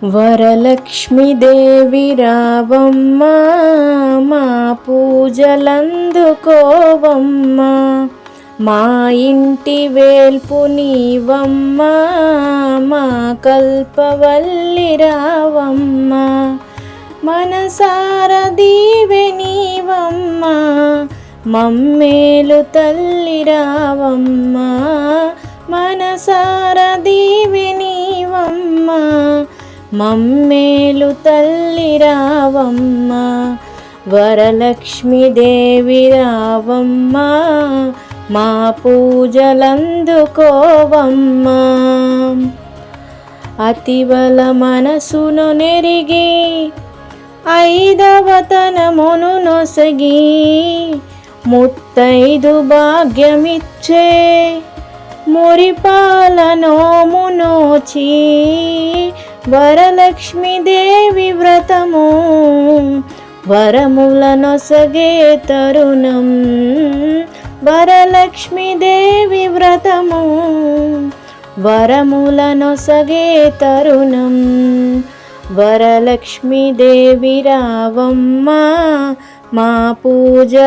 వరలక్ష్మీదేవి రావమ్మ మా పూజలందుకోవమ్మ, మా ఇంటి వేల్పు నీవమ్మ, మా కల్పవల్లి రావమ్మ, మనసార దీవె నీవమ్మ, మమ్మేలు తల్లి రావమ్మ, మనసార దీవె నీవమ్మ, మమ్మేలు తల్లి రావమ్మ. వరలక్ష్మీదేవి రావమ్మ మా పూజలందుకోవమ్మ. అతివల మనసును నెరిగి ఐదవతనమును నొసగి, ముత్తైదు భాగ్యమిచ్చే మురిపాల నోము నోచి, వరలక్ష్మీదేవి వ్రతము వరముల నొసగే తరుణం, వరలక్ష్మీదేవి వ్రతము వరముల నొసగే తరుణం. వరలక్ష్మీదేవి రావమ్మ మా పూజలందుకోవమ్మ,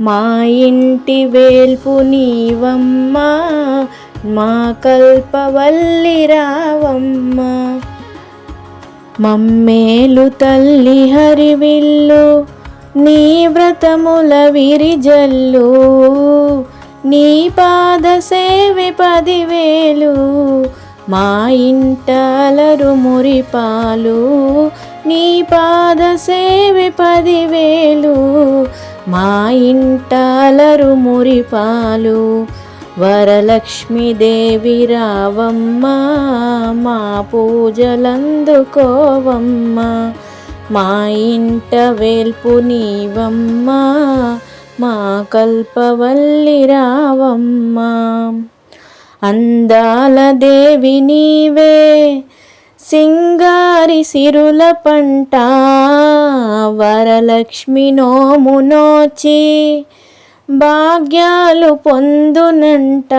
మా ఇంటి వేల్పు నీవమ్మ, మా కల్పవల్లి రావమ్మ. మమ్మేలు తల్లి హరివిల్లు నీ వ్రతముల విరిజల్లు, నీ పాద సేవె 10,000, మా ఇంటలరు మురిపాలు, నీ పాద సేవె 10,000, మా ఇంటలరు మురిపాలు. వరలక్ష్మీదేవి రావమ్మ మా పూజలందుకోవమ్మ, మా ఇంట వేల్పు నీవమ్మ, మా కల్పవల్లి రావమ్మ. అందాల దేవి నీవే సింగారి సిరుల పంట, వరలక్ష్మి నోము నోచి భాగ్యాలు పొందునంట,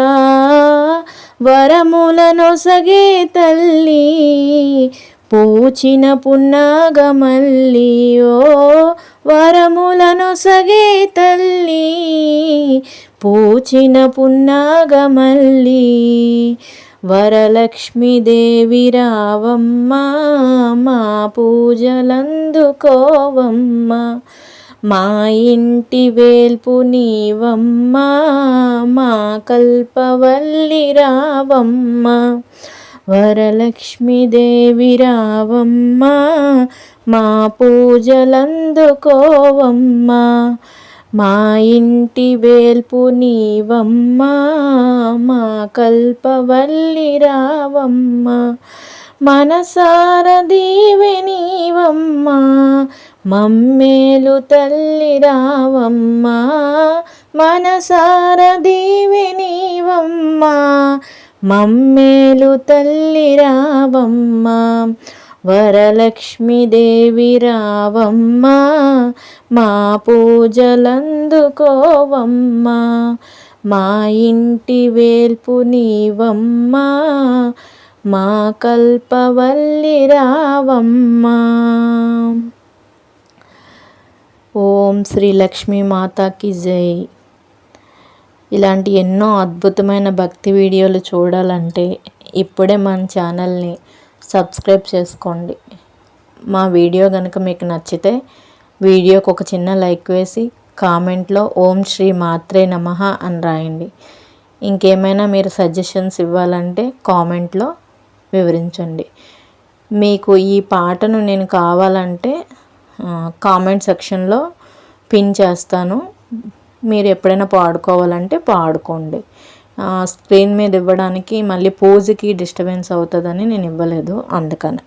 వరములనొసగే తల్లి పూచిన పున్నాగమల్లి, ఓ వరములనొసగే తల్లి పూచిన పున్నాగమల్లి. వరలక్ష్మీదేవి రావమ్మ మా పూజలందుకోవమ్మ, మా ఇంటి వేల్పు నీవమ్మ, మా కల్పవల్లి రావమ్మ. వరలక్ష్మీదేవి రావమ్మ మా పూజలందుకోవమ్మ, మా ఇంటి వేల్పు నీవమ్మ, మా కల్పవల్లి రావమ్మ. మనసార దీవె నీవమ్మ, మమ్మేలు తల్లి రావమ్మ, మనసార దీవె నీవమ్మ, మమ్మేలు తల్లి రావమ్మ. వరలక్ష్మీదేవి రావమ్మ మా పూజలందుకోవమ్మ, మా ఇంటి వేల్పు నీవమ్మ, మా కల్పవల్లి రావమ్మ. ఓం శ్రీ లక్ష్మీ మాతాకి జై. ఇలాంటి ఎన్నో అద్భుతమైన భక్తి వీడియోలు చూడాలంటే ఇప్పుడే మన ఛానల్ని సబ్స్క్రైబ్ చేసుకోండి. మా వీడియో కనుక మీకు నచ్చితే వీడియోకి ఒక చిన్న లైక్ వేసి కామెంట్లో ఓం శ్రీ మాత్రే నమః అని రాయండి. ఇంకేమైనా మీరు సజెషన్స్ ఇవ్వాలంటే కామెంట్లో వివరించండి. మీకు ఈ పాటను నేను కావాలంటే కామెంట్ సెక్షన్లో పిన్ చేస్తాను. మీరు ఎప్పుడైనా పాడుకోవాలంటే పాడుకోండి. స్క్రీన్ మీద ఇవ్వడానికి మళ్ళీ పోజుకి డిస్టర్బెన్స్ అవుతుందని నేను ఇవ్వలేదు, అందుకని.